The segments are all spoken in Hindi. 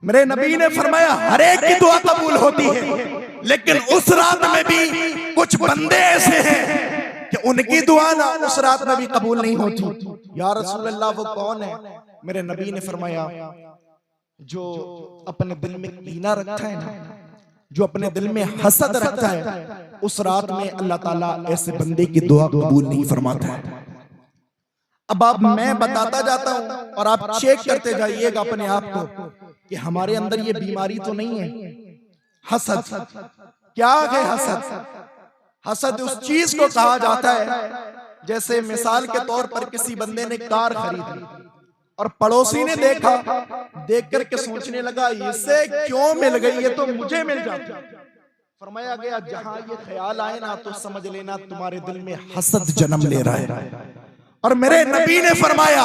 मेरे नबी ने फरमाया हर एक की दुआ कबूल होती है, लेकिन उस रात में भी कुछ बंदे ऐसे हैं कि उनकी दुआ ना उस रात में भी कबूल नहीं होती। या रसूल अल्लाह वो कौन है? मेरे नबी ने फरमाया जो अपने दिल में कीना रखता है ना, जो अपने दिल में हसद रखता है, उस रात में अल्लाह ताला ऐसे बंदे की दुआ कबूल नहीं फरमाता है। अब आप मैं बताता जाता हूं और आप चेक करते जाइएगा अपने आप को कि हमारे अंदर ये बीमारी तो नहीं है। हसद क्या है? हसद, हसद उस चीज को कहा जाता है जैसे मिसाल के तौर पर किसी बंदे ने कार खरीदी और पड़ोसी ने देखा, देख करके सोचने लगा इसे क्यों मिल गई, ये तो मुझे मिल जाती। फरमाया गया जहां ये ख्याल आए ना तो समझ लेना तुम्हारे दिल में हसद जन्म ले रहा है। और मेरे नबी ने फरमाया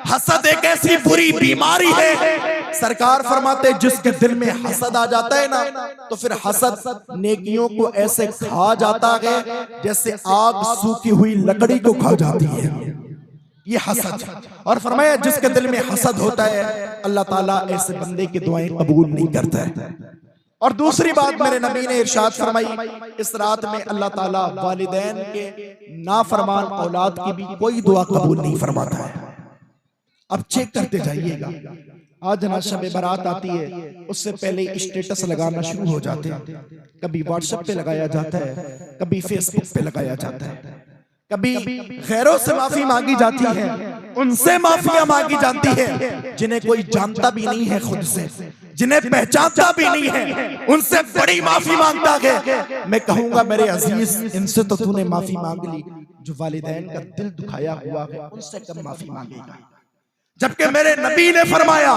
हसद एक ऐसी बुरी बीमारी है, सरकार फरमाते जिसके दिल में हसद आ जाता है ना तो फिर हसद नेकियों को ऐसे खा जाता है जैसे आग सूखी हुई लकड़ी को खा जाती है, ये हसद। और फरमाया जिसके दिल में हसद होता है अल्लाह ताला ऐसे बंदे की दुआएं कबूल नहीं करता है। और दूसरी बात मेरे नबी ने इरशाद फरमाई इस रात में अल्लाह ताला वालिदैन के नाफरमान औलाद की भी कोई दुआ कबूल नहीं फरमाता है। अब चेक करते जाइएगा, आज ना शब बारात आती है, उससे पहले स्टेटस लगाना शुरू हो जाते हैं। कभी व्हाट्सएप पे लगाया जाता है, कभी फेसबुक पे लगाया जाता है, कभी गैरों से माफी मांगी जाती है, उनसे माफिया मांगी जाती है जिन्हें कोई जानता भी नहीं है, खुद से जिन्हें पहचानता भी नहीं है, उनसे बड़ी माफी मांगता है। मैं कहूंगा मेरे अजीज इनसे तो तूने माफी मांग ली, जो वालिदैन का दिल दुखाया हुआ है उनसे कब माफी मांगेगा? जबकि मेरे नबी ने फरमाया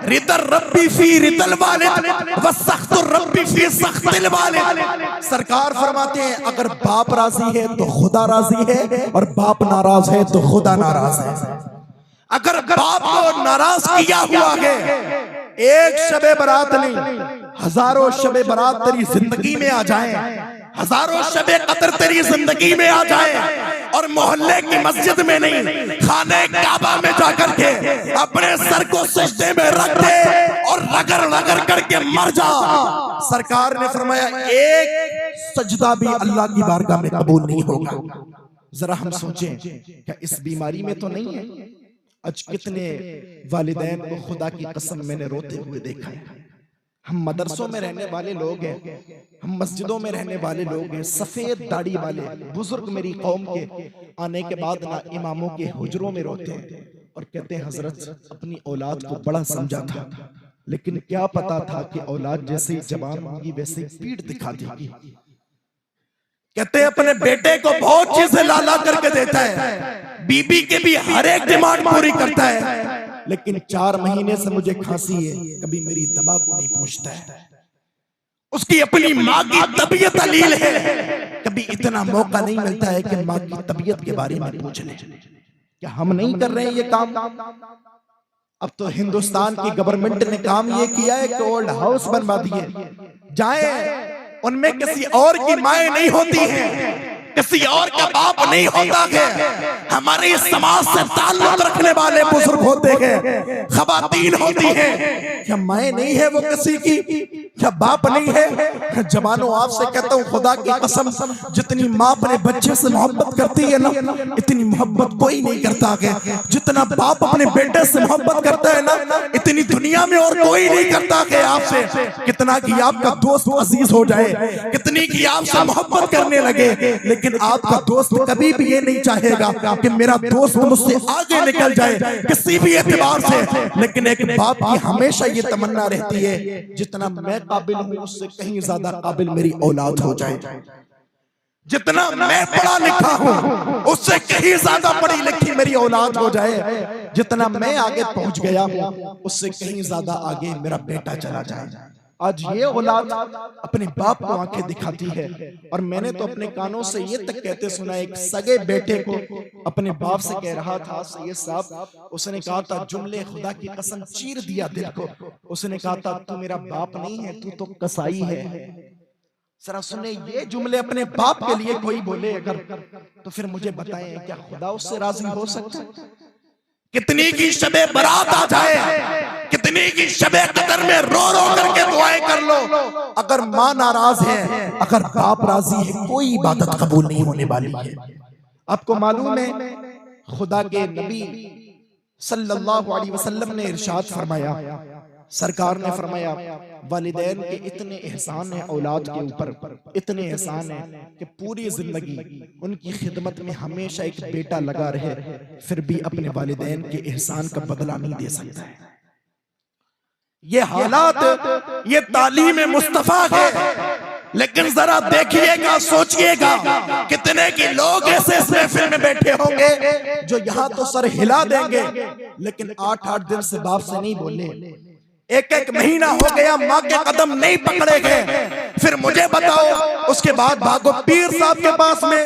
रिदर रब्बी फी रिदल वालिद व सख्तुर रब्बी फी सख्तिल वालिद। सरकार फरमाते हैं अगर बाप राजी है तो खुदा राजी है, और बाप नाराज है तो खुदा नाराज है। अगर बाप को नाराज किया हुआ है, एक शबे बारात नहीं हजारों शबे बारात तेरी जिंदगी में आ जाए, हजारों शबे कदर तेरी जिंदगी में आ जाए, और मोहल्ले की मस्जिद में नहीं खाने काबा में जाकर के अपने सर को सजदे में रख दे और रगड़ रगड़ करके मर जा। सरकार ने फरमाया एक सजदा भी अल्लाह की बारगाह में कबूल नहीं होगा। जरा हम सोचें क्या इस बीमारी में तो नहीं है? आज कितने वालिदैन को खुदा की कसम मैंने रोते हुए देखा है। हम मदरसों में रहने वाले लोग हैं, हम मस्जिदों में रहने वाले लोग हैं, सफेद दाढ़ी वाले बुजुर्ग मेरी कौम के आने के बाद ना इमामों के हुजरों में रोते हैं और कहते हैं हजरत अपनी औलाद को बड़ा समझा था, लेकिन क्या पता था कि औलाद जैसे ही जवान होगी वैसे ही पीठ दिखा देगी। कहते हैं अपने बेटे को बहुत चीजें लाला करके देता है, बीबी के भी हर एक डिमांड पूरी करता है, लेकिन 4 महीने से मुझे खांसी है, कभी मेरी दवा को नहीं पूछता है। उसकी अपनी माँ की तबीयत अलील है, कभी इतना मौका नहीं मिलता है कि माँ की तबीयत के बारे में पूछ ले। क्या हम नहीं कर रहे हैं ये काम? अब तो हिंदुस्तान की गवर्नमेंट ने काम ये किया है कि ओल्ड हाउस बनवा दिए जाए, उनमें किसी और की माएँ नहीं होती हैं, किसी और का बाप नहीं होता है। हमारे समाज से ताल्लुक रखने वाले बुजुर्ग होते हैं, खवातीन होती हैं, क्या माएँ नहीं है वो किसी की? क्या बाप नहीं है? जवानों आपसे कहता हूँ खुदा की कसम, जितनी माँ अपने बच्चे से मोहब्बत करती है ना, इतनी मोहब्बत कोई नहीं करता है। जितना बाप अपने बेटे से मोहब्बत करता है ना, इतनी दुनिया में और कोई नहीं करता है आपसे। कितना कि आपका दोस्त अजीज हो जाए, कितनी की आपसे मोहब्बत करने लगे, लेकिन आपका दोस्त कभी भी ये नहीं चाहेगा कि मेरा दोस्त मुझसे आगे निकल जाए किसी भी एतबार से। लेकिन एक बाप की हमेशा ये तमन्ना रहती है जितना मैं काबिल हूं उससे कहीं ज्यादा काबिल मेरी औलाद हो जाए, जितना मैं पढ़ा लिखा हूं उससे कहीं ज्यादा पढ़ी लिखी मेरी औलाद हो जाए, जितना मैं आगे पहुंच गया हूं उससे कहीं ज्यादा आगे मेरा बेटा चला जाए। आज ये औलाद अपने बाप को आंखें दिखाती है, और मैंने तो अपने कानों से ये तक कहते सुना, एक सगे बेटे को अपने बाप से कह रहा था सैयद साहब, उसने कहा था जुमले खुदा की कसम चीर दिया दिल को, उसने कहा था तू मेरा बाप नहीं है, तू तो कसाई है। जरा सुने, ये जुमले अपने बाप के लिए कोई बोले अगर, तो फिर मुझे बताएं क्या खुदा उससे राजी हो सकता है? कितनी की शबे बारात आ जाए, कितनी की शबे कदर घर में रो रो करके दुआएं कर लो। अगर माँ नाराज है, अगर बाप राजी है, कोई इबादत कबूल नहीं होने वाली है। आपको मालूम है खुदा के नबी सल्लल्लाहु अलैहि वसल्लम ने इरशाद फरमाया, सरकार ने फरमाया वालिदैन के इतने एहसान हैं औलाद के ऊपर, इतने एहसान हैं कि पूरी जिंदगी उनकी खिदमत में हमेशा एक बेटा लगा रहे, फिर भी अपने वालिदैन के एहसान का बदला नहीं दे सकता है। ये हालात, ये तालीम मुस्तफा है। लेकिन जरा देखिएगा, सोचिएगा कितने के लोग ऐसे इस महफिल में बैठे होंगे जो यहाँ तो सर हिला देंगे, लेकिन 8-8 दिन से बाप से नहीं बोले, 1-1 महीना हो गया माँ के कदम नहीं पकड़े गए। फिर मुझे बताओ, उसके बाद भागो पीर साहब के पास में,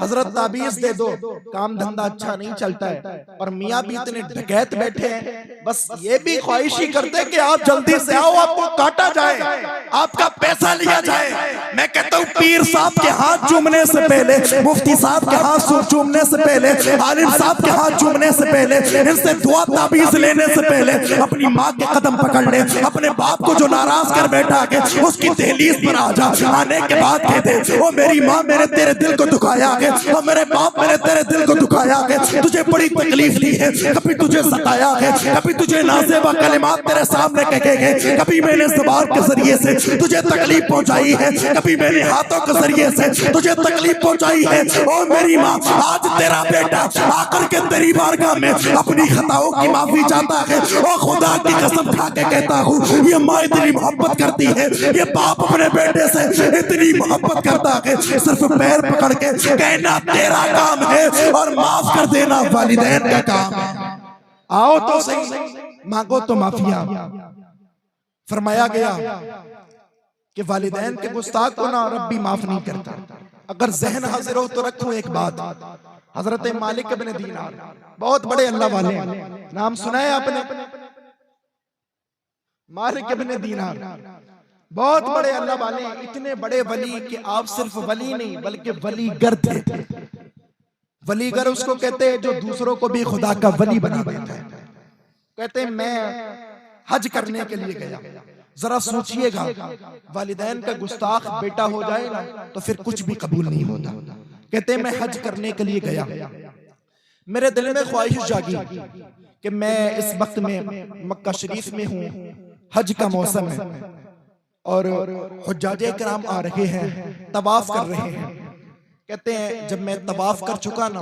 हजरत ताबीज दे दो, काम धंधा अच्छा नहीं चलता है। और मियाँ भी इतने डकैत बैठे हैं, बस ये भी ख्वाहिश ही करते कि आप जल्दी से आओ, आपको काटा जाए, आपका पैसा लिया जाए। मैं कहता हूँ पीर साहब के हाथ चूमने से पहले, मुफ्ती साहब के हाथ चूमने से पहले, आलिम साहब के हाथ चूमने से पहले, इनसे दुआ ताबीज लेने से पहले अपनी माँ के कदम पकड़ ले। अपने बाप को जो नाराज कर बैठा है उसकी दहलीज पर आ जा, आने के बाद कहते ओ मेरी माँ मैंने तेरे दिल को दुखाया है, और मेरे बाप मैंने तेरे दिल को दुखाया है, तुझे बड़ी तकलीफ दी है, कभी तुझे सताया है, कभी तुझे नाज़ेबा कलिमात तेरे सामने कहे गए, कभी मैंने ज़बान के जरिए से तुझे तकलीफ पहुंचाई है, कभी मैंने हाथों के जरिए से तुझे तकलीफ पहुंचाई है। ओ मेरी माँ, आज तेरा बेटा आकर के तेरी बारगाह में अपनी खताओं की माफी चाहता है। ओ खुदा की कसम खा के कहता हूँ, ये माँ इतनी मोहब्बत करती है, ये बाप अपने बेटे से इतनी मोहब्बत करता है, सिर्फ पैर पकड़ के कहना तेरा काम है और माफ कर देना वालिदैन का काम है। आओ तो सही, मांगो तो माफिया। फरमाया गया कि वालिदैन के गुस्ताख को ना रब्बी माफ नहीं करता। अगर जहन हाजिर हो तो रखो एक बात, हजरत मालिक इब्न दीनार बहुत बड़े अल्लाह वाले, नाम सुना है आपने? मालिक इब्न दीनार बहुत बड़े अल्लाह वाले, इतने बड़े वली कि आप सिर्फ वली नहीं बल्कि वलीगर थे। वलीगर उसको कहते हैं जो दूसरों को भी खुदा का वली बना देता है। कहते हैं मैं हज करने के लिए गया, जरा सोचिएगा वालिदैन का गुस्ताख बेटा हो जाए ना तो फिर कुछ भी कबूल नहीं होता। कहते हैं मैं हज करने के लिए गया, मेरे दिल में ख्वाहिश जागी कि मैं इस वक्त में मक्का शरीफ में हूँ, हज का मौसम है और हुज्जाजे किराम आ रहे हैं, तवाफ कर रहे हैं। कहते हैं जब मैं तवाफ कर चुका ना,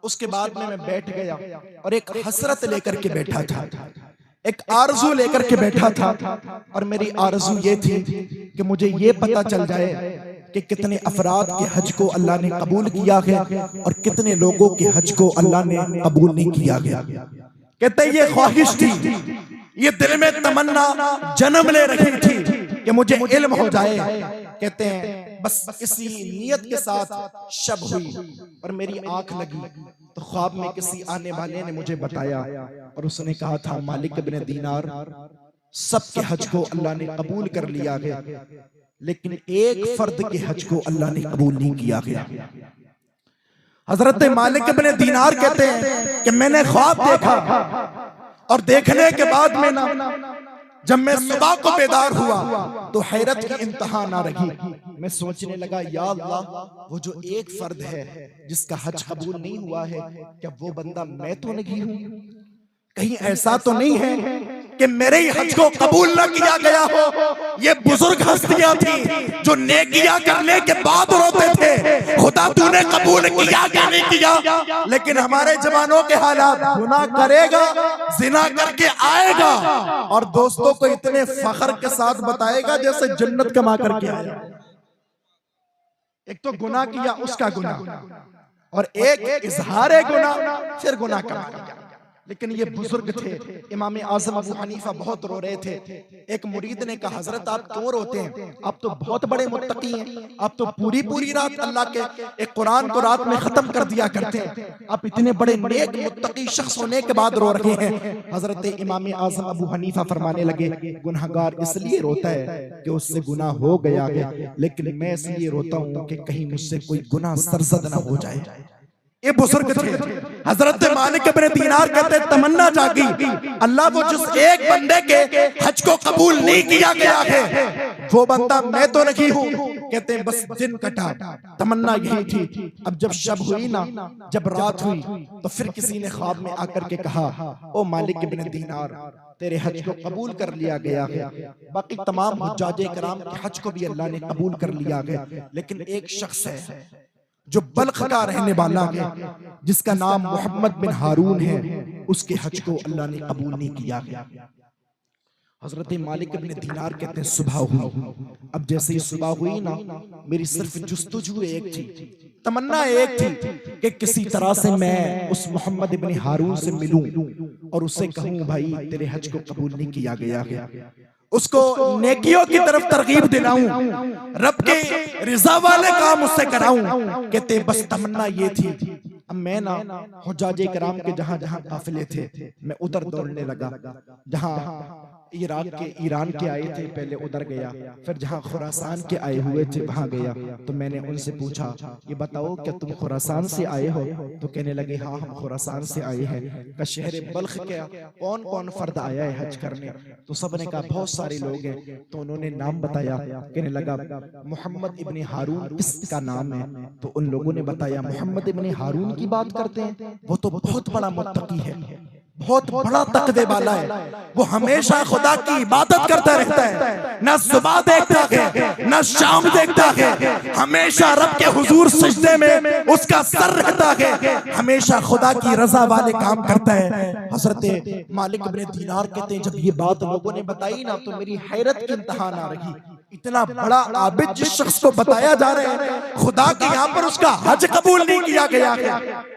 उसके बाद में मैं बैठ गया और एक हसरत लेकर के बैठा था, एक आरज़ू लेकर के बैठा था। और मेरी आरज़ू ये थी कि मुझे ये पता चल जाए कि कितने अफराद के हज को अल्लाह ने कबूल किया है और कितने लोगों के हज को अल्लाह ने कबूल नहीं किया गया। कहते ये ख्वाहिश थी, ये दिल में तमन्ना जन्म ले रही थी कि मुझे इल्म हो जाए। कहते हैं बस इसी नियत के साथ शब हुई और मेरी आंख लगी तो ख्वाब में किसी आने वाले ने मुझे बताया और उसने कहा था मालिक इब्न दीनार सबके हज को अल्लाह ने कबूल कर लिया गया, लेकिन एक फर्द के हज को अल्लाह ने कबूल नहीं किया गया। हजरत मालिक इब्न दीनार कहते हैं कि मैंने ख्वाब देखा और देखने के बाद में ना जब मैं सुबह को बेदार हुआ तो हैरत की इंतहा ना रही। मैं सोचने लगा या अल्लाह, वो जो एक फर्द है जिसका हज कबूल नहीं हुआ है, क्या वो बंदा मैं तो नहीं हूं? कहीं ऐसा तो नहीं है कि मेरे ही हज को कबूल न किया गया हो। ये बुजुर्ग हस्तियां थी जो नेकियां करने के बाद रोते थे, खुदा तूने कबूल किया क्या नहीं किया। लेकिन हमारे जवानों के हालात, गुनाह करेगा, जिना करके आएगा और दोस्तों को इतने फख्र के साथ बताएगा जैसे जन्नत कमा करके आया। एक तो गुनाह किया उसका गुनाह और एक इजहार गुनाह फिर गुनाह कमा लिया। लेकिन ये बुजुर्ग थे, इमाम आजम अबू हनीफा बहुत रो रहे थे। एक मुरीद ने कहा हजरत आप क्यों रोते हैं, आप तो बहुत बड़े मुत्तकी हैं, आप तो पूरी पूरी रात अल्लाह के एक कुरान को रात में खत्म कर दिया करते हैं, आप इतने बड़े नेक मुत्तकी शख्स होने के बाद रो रहे हैं। हजरत इमाम आजम अबू हनीफा फरमाने लगे गुनहगार इसलिए रोता है कि उससे गुनाह हो गया है, लेकिन मैं इसलिए रोता हूँ कि कहीं मुझसे कोई गुनाह सरजद ना हो जाए। ये बुजुर्ग थे, हजरत मालिक इब्न दीनार कहते तमन्ना जागी, अल्लाह वो जिस एक बंदे के हज को कबूल नहीं किया गया है वो बंदा मैं तो नहीं हूँ। कहते हैं बस दिन कटा, तमन्ना यही थी। अब जब शब हुई ना, जब रात हुई, तो फिर किसी ने ख्वाब में आकर के कहा, ओ मालिक इब्न दीनार, तेरे हज को कबूल कर लिया गया है। बाकी तमाम हुज्जाजे कराम के हज को भी अल्लाह ने कबूल कर लिया है, लेकिन एक शख्स है जो बल्ख का रहने वाला है, जिसका नाम मोहम्मद बिन हारून है, उसके हज को अल्लाह ने कबूल नहीं किया गया। हजरत मालिक इब्न दीनार कहते हैं सुबह हुई। अब जैसे ही सुबह हुई ना, मेरी सिर्फ जुस्तजू एक थी, तमन्ना एक थी कि किसी तरह से मैं उस मोहम्मद इब्न हारून से मिलूं और उससे कहूं भाई तेरे हज को कबूल नहीं किया गया है, उसको नेकियों की तरफ तरगीब दिलाऊं, रब के रिजा वाले काम उससे कराऊं। कहते बस तमन्ना ये थी। अब मैं ना हुज्जाजे कराम के जहां जहां काफिले थे मैं उधर दौड़ने लगा। जहां इराक के ईरान के आए थे पहले उधर गया, फिर जहां खुरासान के आए हुए थे वहां गया। तो मैंने उनसे पूछा ये बताओ क्या तुम खुरासान से आए हो? तो कहने लगे हाँ हम खुरासान से आए हैं। का शहर बल्ख क्या कौन कौन फर्द आया है हज करने? तो सबने कहा बहुत सारे लोग हैं। तो उन्होंने नाम बताया, कहने लगा मोहम्मद इब्न हारून किसका नाम है? तो उन लोगों ने बताया मोहम्मद इब्न हारून की बात करते हैं, वो तो बहुत बड़ा मुत्तकी है, बहुत बड़ा तकवे वाला है, वो हमेशा खुदा की इबादत करता रहता है, ना सुबह देखता है ना शाम देखता है, हमेशा रब के हुजूर सजदे में उसका सर रहता है, हमेशा खुदा की रजा वाले काम करता है। हजरत मालिक इब्न दीनार कहते हैं जब ये बात लोगों ने बताई ना तो मेरी हैरत की इंतहा ना रही। इतना बड़ा आबिद जिस शख्स को बताया जा रहा है खुदा के यहाँ पर उसका हज कबूल नहीं किया गया है,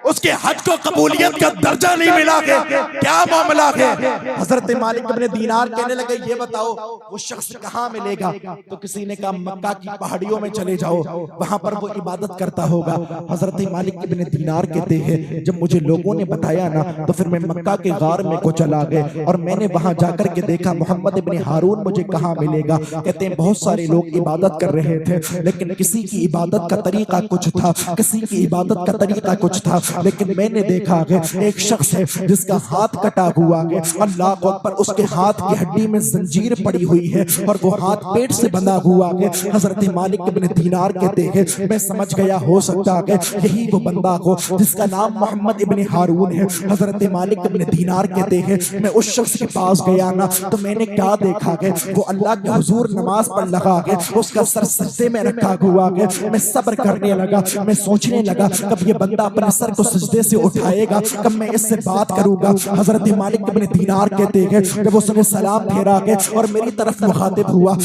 उसके हज को कबूलियत का दर्जा नहीं मिला है, क्या मामला है? हजरत मालिक इब्न दीनार कहने लगे ये बताओ वो शख्स कहाँ मिलेगा? तो किसी ने कहा मक्का की पहाड़ियों में चले जाओ, वहां पर वो इबादत करता होगा। हजरत मालिक इब्न दीनार कहते हैं जब मुझे लोगों ने बताया ना तो फिर मैं मक्का के गार में को चला गए और मैंने वहां जाकर के देखा मोहम्मद इब्न हारून मुझे कहाँ मिलेगा। कहते हैं बहुत सारे लोग इबादत कर रहे थे, लेकिन किसी की इबादत का तरीका कुछ था, किसी की इबादत का तरीका कुछ था, लेकिन मैंने देखा है एक शख्स है जिसका हाथ कटा हुआ है, अल्लाह अकबर, उसके हाथ की हड्डी में जंजीर पड़ी हुई है और वो हाथ पेट से बंधा हुआ है। हजरत मालिक इब्न दीनार कहते हैं मैं समझ गया हो सकता है यही वो बंदा हो जिसका नाम मोहम्मद इब्न हारून है। हजरत मालिक इब्न दीनार कहते हैं मैं उस शख्स के पास गया ना तो मैंने क्या देखा है, वो अल्लाह के हुजूर नमाज पढ़ लगा है, उसका सर सजदे में रखा हुआ है। मैं सब्र करने लगा, मैं सोचने लगा कब ये बंदा अपने सर को सजदे से उठाएगा, कब मैं इससे बात करूंगा। हजरत मालिक इब्न दीनार कहते हैं जब उसने सलाम फेरा है और मेरी तरफ मुखातिब हुआ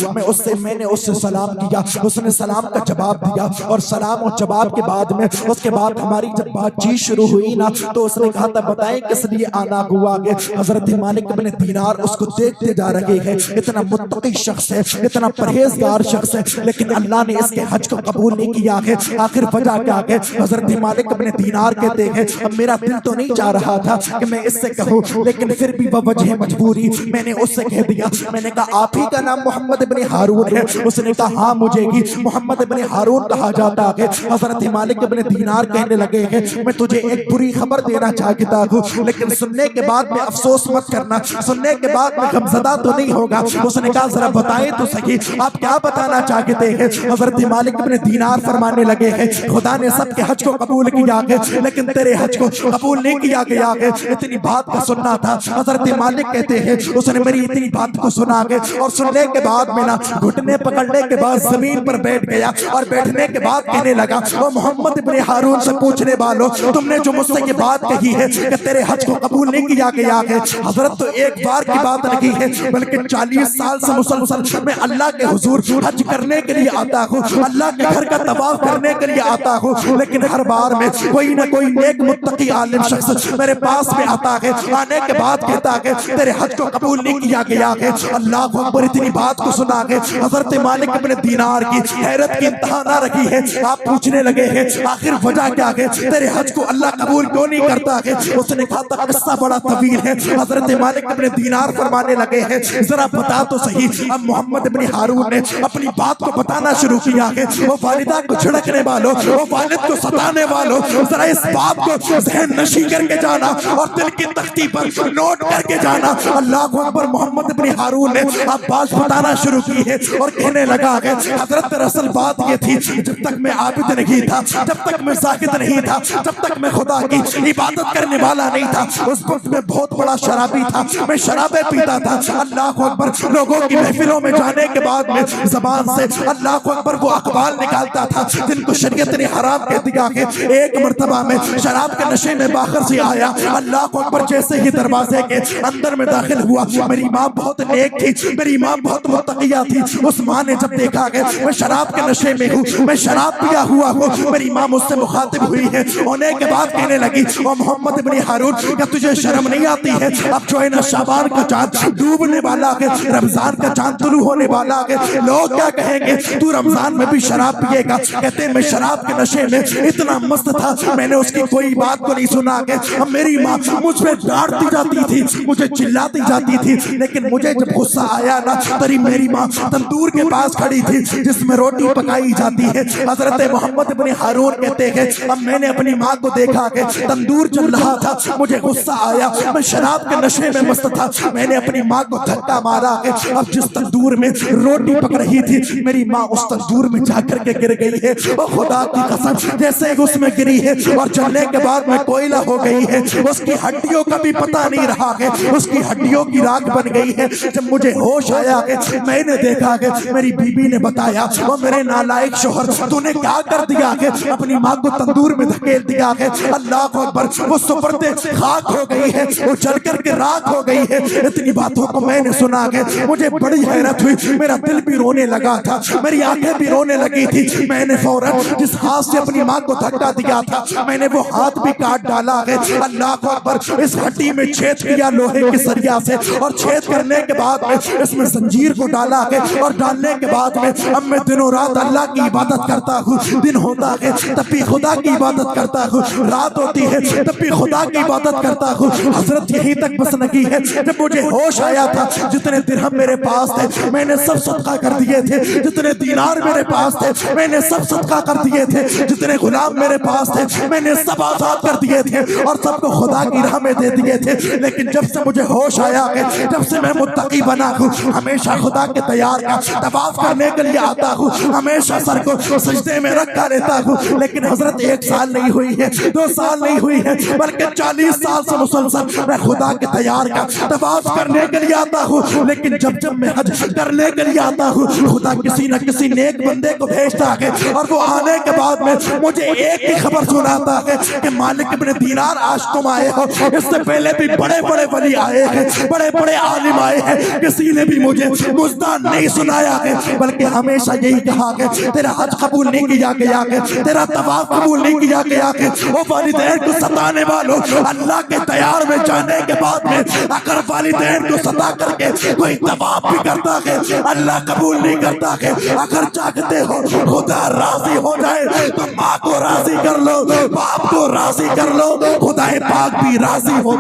मैंने उससे सलाम किया, उसने सलाम का जवाब दिया और सलाम और जवाब के बाद में उसके बाद हमारी जब बातचीत शुरू हुई ना तो उसने कहा था बताएं किस लिए आना हुआ है। हजरत मालिक इब्न दीनार उसको देखते जा रहे हैं, इतना मुत्तकी शख्स है, इतना परहेजगार शख्स है, लेकिन अल्लाह ने इसके हज को कबूल नहीं किया है। आखिर वजह क्या है? हजरत मालिक इब्न दीनार कहते हैं अब मेरा दिल तो नहीं चाह रहा था कि मैं इससे कहूं, लेकिन फिर भी वह वजह मजबूरी मैंने उससे कह दिया। मैंने कहा आप ही का नाम मोहम्मद इब्न हारून है? उसने कहा हाँ मुझे ही मोहम्मद इब्न हारून कहा जाता है। हजरत मालिक इब्न दीनार कहने लगे हैं मैं तुझे एक बुरी खबर देना चाहता हूँ, लेकिन सुनने के बाद में अफसोस मत करना, सुनने के बाद में गमज़दा तो नहीं होगा। उसने कहा जरा बताएं तो सही आप क्या बताना चाहते हैं? हजरत मालिक इब्न दीनार फरमाने लगे हैं खुदा ने सबके हज को कबूल किया है लेकिन तेरे हज को कबूल नहीं किया गया है। इतनी बात को सुनना था। हजरत मालिक कहते हैं उसने मेरी इतनी बात को सुना के और सुनने के बाद में ना घुटने पकड़ने के बाद जमीन पर बैठ गया और बैठने के बाद कहने लगा वो मोहम्मद इब्न हारून से पूछने वालों तुमने जो मुझसे ये बात कही है कि तेरे हज को कबूल नहीं किया गया है, हजरत तो एक बार की बात नहीं है बल्कि 40 साल से मुसलसल मैं अल्लाह के हुजूर हज करने के लिए आता हूँ, अल्लाह के घर का तवाफ करने के लिए आता हूँ, लेकिन हर बार में कोई ना कोई नेक मुत्तकी आलिम शख्स मेरे पास में आता है, आने के बाद कहता है तेरे हज को कबूल नहीं किया गया है। अल्लाह अकबर, इतनी बात को सुना के हजरत मालिक इब्न दीनार की हैरत की इंतहा ना रखी है। आप पूछने लगे हैं आखिर वजह क्या है, तेरे हज को अल्लाह कबूल क्यों नहीं करता है? उसने कहा था किस्सा बड़ा तवील है। हजरत मालिक इब्न दीनार फरमाने लगे हैं जरा बता तो सही अब मोहम्मद इब्न हारून हारून ने अपनी बात को बताना शुरू किया है। वो वालिदा को झिड़कने वालों, वो वालिद को सताने वालों, जरा इस बात को ज़हन नशी करके जाना और दिल की तख्ती पर नोट करके जाना। अल्लाह अकबर। मोहम्मद इब्न हारून ने अब बात बताना शुरू की है और कहने लगा है हजरत रसूल, बात ये थी, जब तक मैं आबिद नहीं था, जब तक मैं ज़ाहिद नहीं था, जब तक मैं खुदा की इबादत करने वाला नहीं था, उस वक्त मैं बहुत बड़ा शराबी था, मैं शराबे पीता था। अल्लाह अकबर। लोगों की महफिलों में जाने के बाद में ज़बान से अल्लाह अकबर वो अक़वाल निकालता था जिनको शरीयत ने हराम कह दिया है। एक मर्तबा में शराब के नशे में बाहर से आया। अल्लाह अकबर। जैसे ही दरवाजे के अंदर में दाखिल हुआ, मेरी माँ बहुत नेक थी, मेरी माँ बहुत मुत्तकिया थी। उस माँ ने जब देखा कि मैं शराब के नशे में हूँ, मैं शराब पिया हुआ हूँ, मेरी माँ मुझसे मुखातिब हुई है। होने के बाद कहने लगी, ओ मोहम्मद इब्न हारून, क्या तुझे शर्म नहीं आती है? अब जो है ना शाबान का चांद डूबने वाला है, रमजान का चांद तुलू होने वाला है, लोग क्या कहेंगे? तू रमजान में भी शराब पिएगा? कहते मैं शराब के नशे में इतना मस्त था, मैंने उसकी कोई बात को नहीं सुना के अब मेरी माँ मुझ पे डांटती जाती थी, मुझे चिल्लाती जाती थी, लेकिन मुझे जब गुस्सा आया ना, तरी मेरी माँ तंदूर के पास खड़ी थी जिसमें रोटी पकाई जाती है। हजरत मोहम्मद इब्न हारून कहते हैं अब मैंने अपनी माँ को देखा कि तंदूर चल रहा था, मुझे गुस्सा आया, मैं शराब के नशे में मस्त था, मैंने अपनी माँ को धक्का मारा है। अब जिस तंदूर में रोटी पक रही थी, मेरी माँ उस तंदूर में जाकर के गिर गई है। और खुदा की कसम, जैसे उसमें गिरी है और चलने के बाद में कोयला हो गई है, उसकी हड्डियों का भी पता नहीं रहा है, उसकी हड्डियों की राख बन गई है। जब मुझे होश आया है, मैंने देखा है, मेरी बीबी ने बताया, वो मेरे नालायक शोहर, तूने क्या कर दिया है? अपनी माँ को तंदूर में धकेल दिया है। अल्लाह अकबर। वो सुपरते खाक हो गई है, वो जल करके राख हो गई है। इतनी बातों को मैंने सुना के मुझे बड़ी हैरत हुई, मेरा दिल भी रोने लगा था, मेरी आंखें भी रोने लगी थी। मैंने फौरन जिस हाथ से अपनी माँ को धक्का दिया था, मैंने वो हाथ भी काट डाला है। अल्लाह अकबर। इस हड्डी में छेद किया लोहे की सरिया से, और छेद करने के बाद में इसमें जंजीर को डाला है, और डालने के बाद में अब मैं दिनों रात अल्लाह की इबादत करता हूँ। दिन होता है तब भी खुदा की इबादत करता हूँ, रात होती है तब भी खुदा की इबादत करता हूँ। हजरत यहीं तक बस लगी है, जब मुझे होश आया था, जितने दिरहम मेरे पास थे मैंने सब सदका कर दिए थे, जितने दीनार मेरे पास थे मैंने सब सदका कर दिए थे, जितने गुलाम मेरे पास थे मैंने सब आजाद कर दिए थे और सबको खुदा की राह में दे दिए थे। लेकिन जब से मुझे होश आया है, जब से मैं मुत्तकी बना हूँ, हमेशा खुदा के तैयार का तवाफ करने के लिए आता हूँ, हमेशा सर को सजदे में रखा रहता हूँ। लेकिन हजरत 1 साल नहीं हुई है, 2 साल नहीं हुई है, बल्कि 40 साल से मुसलसल मैं खुदा के तैयार का तवाफ करने के लिए आता हूँ। लेकिन जब जब मैं हज करने के लिए आता हूँ, खुदा किसी न किसी नेक बंदे को भेजता है, और वो आने के बाद में मुझे एक ही खबर सुनाता है कि मालिक इब्न दीनार आज तुम आए हो। इससे पहले भी बड़े बड़े वली आए हैं, बड़े बड़े आलिम आए हैं, किसी ने भी मुझे मुज़्दा नहीं सुनाया है, बल्कि हमेशा यही कहा है तेरा हज कबूल नहीं किया गया है, तेरा तवाफ कबूल नहीं किया गया है। वो वालिदैन को सताने वालों, अल्लाह के तैयार में जाने के बाद में अगर वालिदैन को सता करके कोई तवाफ भी करता है, अल्लाह कबूल नहीं करता है। अगर चाहते हो खुदा राजी हो जाए तो माँ को राजी कर लो, बाप को राजी कर लो, खुदा पाक भी राजी हो।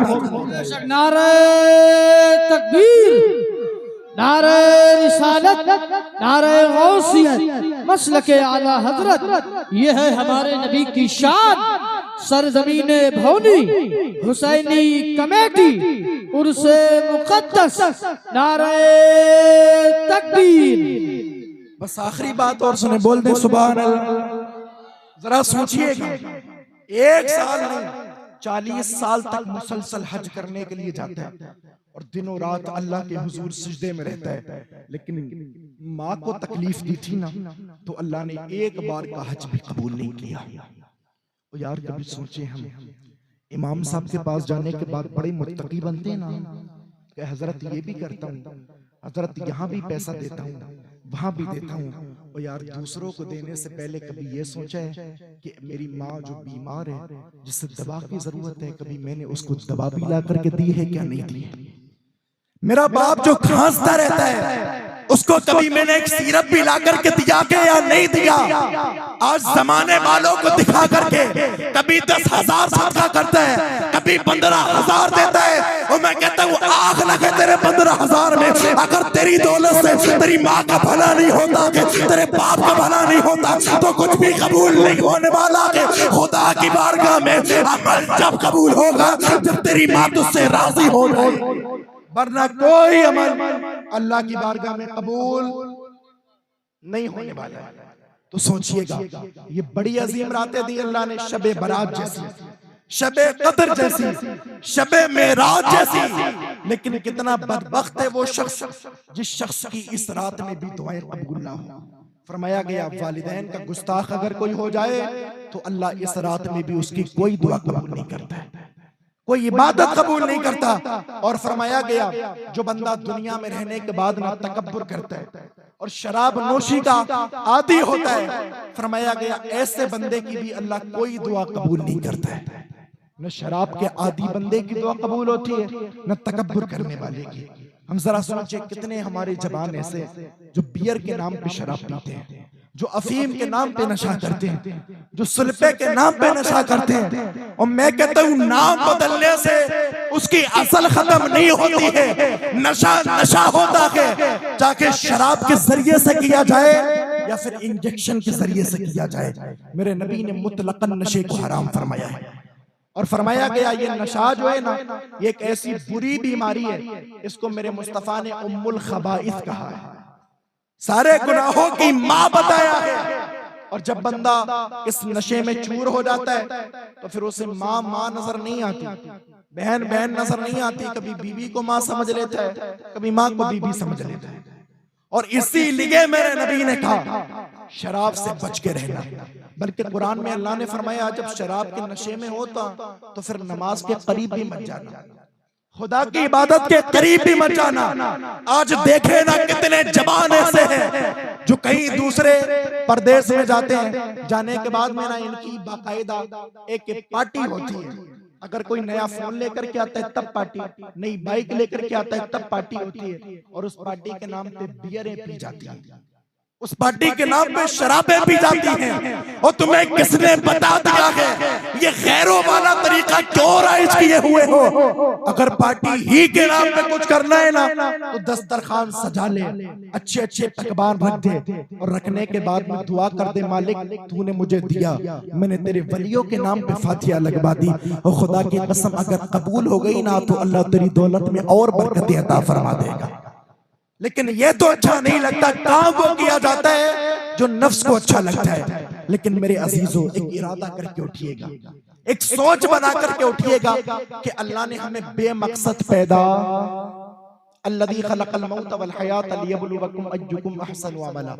नारे तकबीर, नारे रिसालत, नारे गौसियत, मसलके आला हजरत, ये है हमारे नबी की शान। सरजमीने भौनी हुसैनी कमेटी उर्से मुकद्दस, नारे तकबीर। बस आखिरी बात और सुने, बोल दे सुभान अल्लाह। जरा सोचिएगा, 1 साल नहीं 40 साल तक मुसलसल हज करने के लिए जाता है और दिनों रात अल्लाह के हुजूर सजदे में रहता है। लेकिन माँ को तकलीफ दी थी ना, तो अल्लाह ने एक बार का हज भी कबूल नहीं किया। और यार कभी सोचे, हम इमाम साहब के पास जाने के बाद बड़े मुत्तकी बनते हैं ना, कि हजरत ये भी करता हूँ, हजरत यहाँ भी पैसा देता हूँ, वहां भी देता हूँ। और यार दूसरों को देने से पहले कभी ये सोचा है कि मेरी माँ जो बीमार है, जिसे दवा की जरूरत है, कभी मैंने उसको दवा भी ला करके दी है क्या नहीं दी? मेरा बाप जो खांसता रहता है, उसको कभी मैंने एक सिरप भी ला करके दिया के या नहीं दिया? आज जमाने वालों को दिखा करके कभी 10,000 सदका करता है, कभी 15,000 देता है, और मैं कहता हूँ आग लगे तेरे 15,000 में। अगर तेरी दौलत से तेरी माँ का भला नहीं होता कि तेरे बाप का भला नहीं होता तो कुछ भी कबूल नहीं होने वाला कि खुदा की बारगाह में अमल जब कबूल होगा जब तेरी माँ तुझसे राजी हो जाए, वरना कोई अमल अल्लाह की बारगाह में कबूल नहीं होने वाला है। तो सोचिएगा, ये बड़ी अजीम रातें दी अल्लाह ने, शबे बरात जैसी, शबे कदर जैसी, शबे मेराज जैसी, लेकिन कितना बदबख्त है वो शख्स जिस शख्स की इस रात में भी दुआएं कबूल ना हो। फरमाया गया वालिदैन का गुस्ताख अगर कोई हो जाए तो अल्लाह इस रात में भी उसकी कोई दुआ कबूल नहीं करता है, कोई इबादत कबूल नहीं करता। और फरमाया गया जो बंदा दुनिया में रहने के बाद ना तकब्बुर करता है और शराब नोशी का आदी होता है, फरमाया गया ऐसे बंदे की भी अल्लाह कोई दुआ कबूल नहीं करता है। न शराब के आदी बंदे की दुआ कबूल होती है, न तकब्बुर करने वाले की। हम जरा सोचे कितने हमारे जवान ऐसे जो बियर के नाम पे शराब पीते हैं, जो अफीम के नाम पे नशा करते हैं, जो सुल्फे के नाम पे नशा करते हैं। और मैं कहता हूँ नाम बदलने से उसकी असल खत्म नहीं होती है। नशा नशा होता है चाहे शराब के जरिए से किया जाए या फिर इंजेक्शन के जरिए से किया जाए। मेरे नबी ने मुतलकन नशे को हराम फरमाया है और फरमाया गया ये नशा जो है ना, ये एक ऐसी बुरी बीमारी है, इसको मेरे मुस्तफा ने उम्मुल खबाइस कहा है, सारे गुनाहों की माँ बताया है। और जब बंदा इस नशे में चूर हो जाता है तो फिर उसे माँ माँ नजर नहीं आती, बहन बहन नजर नहीं आती, कभी बीवी को माँ समझ लेता है, कभी माँ को बीवी समझ लेता है। और इसीलिए मेरे नबी ने कहा शराब से बच के रहना। बल्कि कुरान में अल्लाह ने फरमाया जब शराब के नशे में होता तो फिर नमाज के करीब भी मत जाना, खुदा की इबादत के करीब भी मत जाना। आज देखे ना कितने जवान ऐसे हैं जो कहीं दूसरे प्रदेश में जाते हैं, जाने के बाद में ना इनकी बाकायदा एक पार्टी होती है। अगर कोई नया फोन लेकर के आता है तब पार्टी, नई बाइक लेकर के आता है तब पार्टी होती है। और उस पार्टी के नाम पे बियरें पी जाती हैं, उस पार्टी के नाम पे शराबें पी जाती हैं। और तुम्हें किसने बता दिया है ये गैरों वाला तरीका क्यों राइज किए हुए हो? अगर पार्टी ही के नाम पे कुछ करना है ना तो दस्तरखान सजा ले, अच्छे अच्छे पकवान रख दे और रखने के बाद में दुआ कर दे मालिक तूने मुझे दिया, मैंने तेरे वलियों के नाम पे फातिहा लगवा दी और खुदा की कसम अगर कबूल हो गई ना तो अल्लाह तेरी दौलत में और बरकतें अता फरमा देगा। लेकिन ये तो अच्छा नहीं लगता, काम वो किया जाता है जो नफ्स को अच्छा लगता है। लेकिन मेरे अजीजों एक इरादा करके उठिएगा, एक सोच बना करके उठिएगा कि अल्लाह ने हमें बेमकसद पैदा, अल्लज़ी खलक़ल मौत वल हयात लियब्लुवकुम अय्युकुम अहसनु अमला,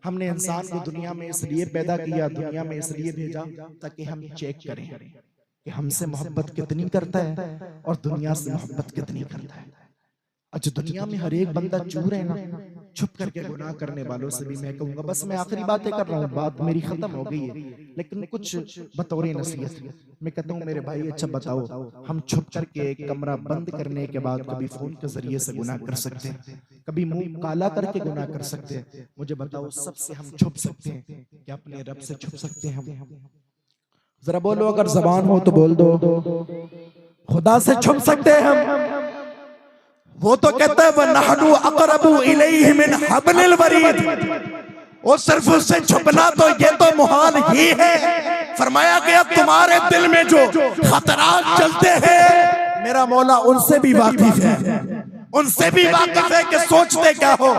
हमने इंसान को दुनिया में इसलिए पैदा किया, दुनिया में इसलिए भेजा ताकि हम चेक करें कि हमसे मोहब्बत कितनी करता है और दुनिया से मोहब्बत कितनी करता है। अच्छा दुनिया में हर एक बंदा चूर है ना, छुप करके गुनाह करने वालों से भी मैं कहूंगा बस मैं आखिरी बातें कर रहा हूँ, बात मेरी खत्म हो गई है, लेकिन कुछ बतौर नसीहत मैं कहता हूँ मेरे भाई अच्छा बताओ हम छुप करके एक कमरा बंद करने के बाद कभी फोन के जरिए से गुनाह कर सकते हैं, कभी मुंह काला करके गुनाह कर सकते हैं? मुझे बताओ सबसे हम छुप सकते हैं क्या अपने रब से छुप सकते हैं हम? जरा बोलो अगर जबान हो तो बोल दो। खुदा से छुप सकते हैं हम? वो तो कहता है वनहनु अक़रबु इलैहि मिन हब्लिल वरीद, वो सिर्फ उससे छुपना तो ये तो मुहाल ही है। फरमाया गया तुम्हारे दिल में जो खतरात चलते हैं मेरा मौला उनसे भी वाकिफ है, उनसे भी वाकिफ है कि सोचते क्या हो,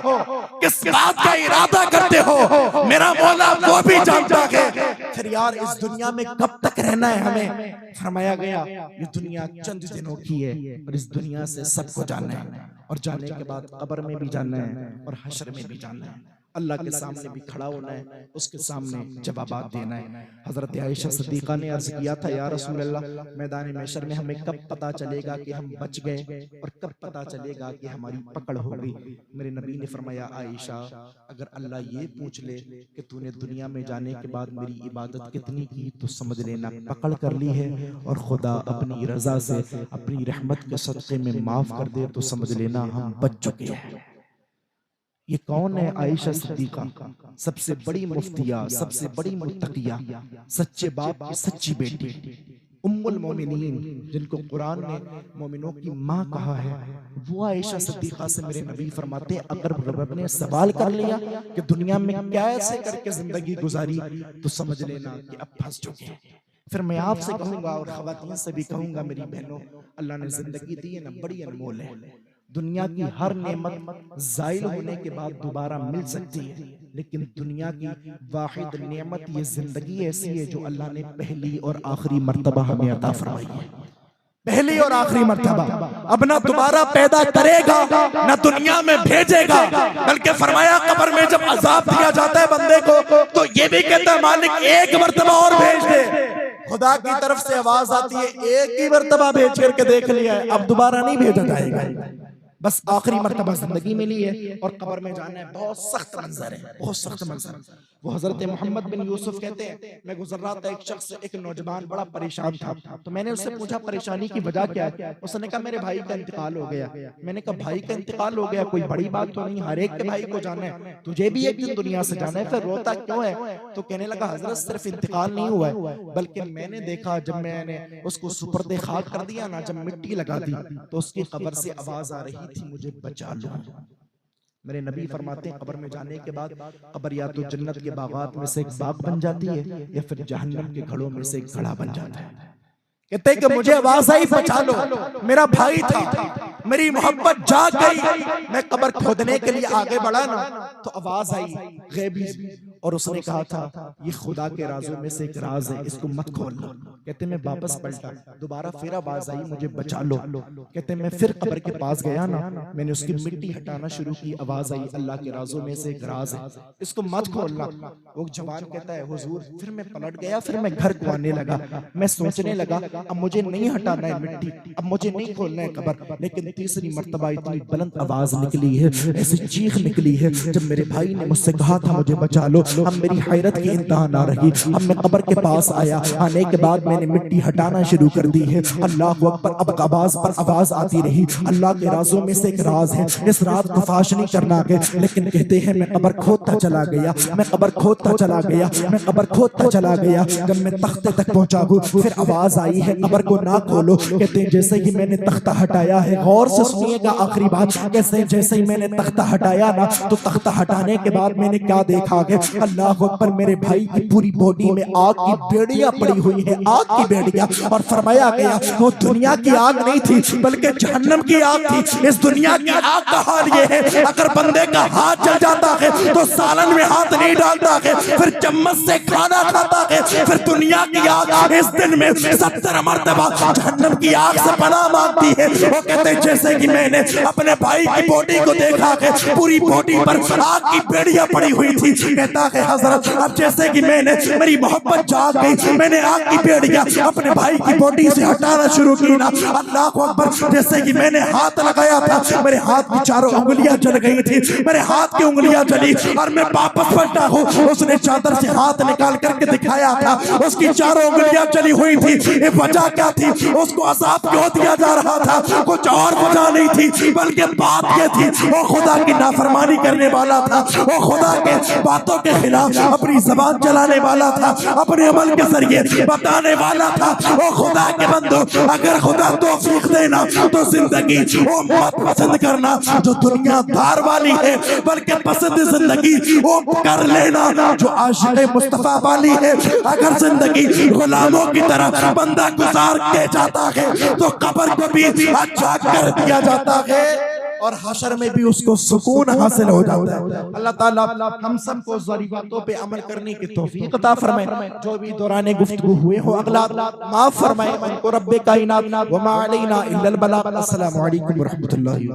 किस बात का इरादा करते हो, मेरा मौला वो भी जानता है। फिर यार इस दुनिया में कब तक रहना है हमें? फरमाया गया ये दुनिया चंद दिनों की है और इस दुनिया से सबको जानना है और जाने के बाद कब्र में भी जानना है और हश्र में भी जानना है, अल्लाह के सामने भी खड़ा होना है, उसके सामने जवाबात देना है। हजरत आयशा सिद्दीका ने अर्ज किया था या रसूल अल्लाह मैदान महशर में हमें कब पता चलेगा कि हम बच गए और कब पता चलेगा कि हमारी पकड़ हो गई? मेरे नबी ने फरमाया आयशा अगर अल्लाह ये पूछ ले कि तूने दुनिया में जाने के बाद मेरी इबादत कितनी की तो समझ लेना पकड़ कर ली है, और खुदा अपनी रजा से अपनी रहमत के सदक़े में माफ कर दे तो समझ लेना हम बच चुके हैं। ये कौन है? आयशा सिद्दीका, सबसे बड़ी मुफ्तिया, सबसे बड़ी मुत्तकिया, सच्चे बाप की सच्ची बेटी। उम्मुल मोमिनीन, जिनको कुरान ने मोमिनों की माँ कहा है, वो आयशा सिद्दीक़ा से मेरे नबी फरमाते हैं, अगर रब ने सवाल कर लिया कि दुनिया में कैसे करके जिंदगी गुजारी, तो समझ लेना कि अब फंस चुके हैं। फिर मैं आपसे कहूंगा और खवातीन से भी कहूंगा, मेरी बहनों, अल्लाह ने जिंदगी दी है ना, बड़ी अनमोल है। दुनिया की हर नेमत ज़ाइल होने के बाद दोबारा मिल सकती है, लेकिन दुनिया की वाहिद नेमत ये जिंदगी ऐसी है जो अल्लाह ने पहली और आखिरी मर्तबा हमें अता फरमाई है। पहली और आखिरी मर्तबा, अब ना दोबारा पैदा करेगा ना दुनिया में भेजेगा, बल्कि फरमाया कब्र में जब अजाब दिया जाता है बंदे को, तो ये भी कहता है मालिक एक मर्तबा और भेज दे। खुदा की तरफ से आवाज आती है, एक ही मर्तबा भेज करके देख लिया है, अब दोबारा नहीं भेजा जाएगा, बस आखिरी मर्तबा जिंदगी मिली है और कब्र में जाना है। बहुत सख्त मंजर है, बहुत सख्त मंजर। वो हजरत मोहम्मद बिन यूसुफ कहते हैं, मैं गुजर रहा था, एक शख्स, एक नौजवान बड़ा परेशान था, तो मैंने उससे पूछा परेशानी की वजह क्या है। उसने कहा मेरे भाई का इंतकाल हो गया। मैंने कहा भाई का इंतकाल हो गया, कोई बड़ी बात तो नहीं, हर एक के भाई को जाना है, तुझे भी एक दिन दुनिया से जाना है, फिर रोता क्यों है। तो कहने लगा हजरत सिर्फ इंतकाल नहीं हुआ है, बल्कि मैंने देखा जब मैंने उसको सुपर्दे खाक कर दिया ना, जब मिट्टी लगा दी तो उसकी कब्र से आवाज आ रही थी, मुझे बचा लो। मेरे नबी फरमाते हैं कब्र में जाने के बाद कब्र या तो जन्नत के बागात में से एक बाग बन जाती है या फिर जहन्नम के घड़ों में से एक घड़ा बन जाता है। कहते हैं कि मुझे आवाज आई बचा लो, मेरा भाई था, मेरी मोहब्बत जाग गई, मैं कब्र खोदने के लिए आगे बढ़ा ना, तो आवाज आई गैबी, और उसने कहा था ये खुदा के राजों में से एक राज है, इसको मत खोलना। कहते मैं वापस पलटा, दोबारा फिर आवाज आई मुझे बचा लो। कहते मैं फिर कब्र के पास गया ना, मैंने उसकी मिट्टी हटाना शुरू की, आवाज आई अल्लाह के राजों में से एक राज है, इसको मत खोलना। वो जवान कहता है हुजूर, फिर मैं पलट गया, फिर मैं घर को आने लगा, मैं सोचने लगा अब मुझे नहीं हटाना है मिट्टी, अब मुझे नहीं खोलना है कब्र। लेकिन तीसरी मर्तबा इतनी बुलंद आवाज निकली है, ऐसी चीख निकली है, जब मेरे भाई ने मुझसे कहा था मुझे बचा लो, अब मेरी हैरत की इंतहा ना रही। अब मैं कब्र के पास आया, आने के बाद मैंने मिट्टी हटाना शुरू कर दी है। अल्लाह अकबर, अब आवाज पर आवाज आती रही, अल्लाह के राजों में से एक राज है, इस रात को फाश नहीं करना है। लेकिन कहते हैं मैं कब्र खोदता चला गया, मैं कब्र खोदता चला गया, मैं कब्र खोदता चला गया। जब मैं तख्ते तक पहुंचा हूं, फिर आवाज आई है कब्र को ना खोलो। कहते हैं जैसे ही मैंने तख्ता हटाया है, गौर से सुनिएगा आखिरी बात, कैसे जैसे ही मैंने तख्ता हटाया ना, तो तख्ता हटाने के बाद मैंने क्या देखा है, अल्लाह अकबर, मेरे भाई की पूरी बॉडी में आग की बेड़ियां पड़ी हुई है, आग की बेड़ियां। और फरमाया गया वो दुनिया की आग नहीं थी बल्कि जहन्नम की आग थी। इस दुनिया की आग का हाल ये है, अगर बंदे का हाथ जल जाता है तो सालन में हाथ नहीं डालता है, फिर चम्मच से खाना खाता है। फिर दुनिया की आग इस दिन में 70 मरतबा जहन्नम की आग से पनाह मांगती है। वो कहते हैं जैसे कि मैंने अपने भाई की बॉडी को देखा है, पूरी बॉडी पर आग की बेड़ियां पड़ी हुई थी। कहता है हजरत अब जैसे कि मैंने, मेरी मोहब्बत जाग गई, मैंने आग की बेड़ियां अपने भाई की बॉडी से हटाना शुरू की ना, अल्लाह अकबर, जैसे कि मैंने हाथ लगाया था, मेरे हाथ की चारों उंगलियां जल गई थी, मेरे हाथ की उंगलियां जली। और मैं वापस पलटा हूँ, उसने चादर से हाथ निकाल करके दिखाया था, उसकी चारों उंगलियां जली हुई थी। ये वजह क्या थी, उसको अज़ाब क्यों दिया जा रहा था? कुछ और वजह नहीं थी, बल्कि बात ये थी वो खुदा की नाफरमानी करने वाला था, वो खुदा के बातों के खिलाफ अपनी जबान चलाने वाला था, अपने अमल के जरिए बताने वाला था। वो खुदा के बंदो, अगर खुदा तौफीक देना तो जिंदगी वो मत पसंद करना जो दुनियादार वाली है, बल्कि पसंद जिंदगी वो कर लेना जो आशिक़े मुस्तफा वाली है। अगर जिंदगी गुलामों की तरह बंदा गुजार के जाता है तो कब्र को भी अच्छा कर दिया जाता है और हशर में भी उसको सुकून हासिल हो जाता है। अल्लाह ताला हम सबको ज़ारी बातों पे अमल करने की तौफीक अता फरमाए। जो भी दौरान गुफ्तगू हुए हो अगला माफ फरमाए। उनको रब्बे कायनात व मा अलैना इल्लल बलाग। अस्सलामु अलैकुम व रहमतुल्लाहि।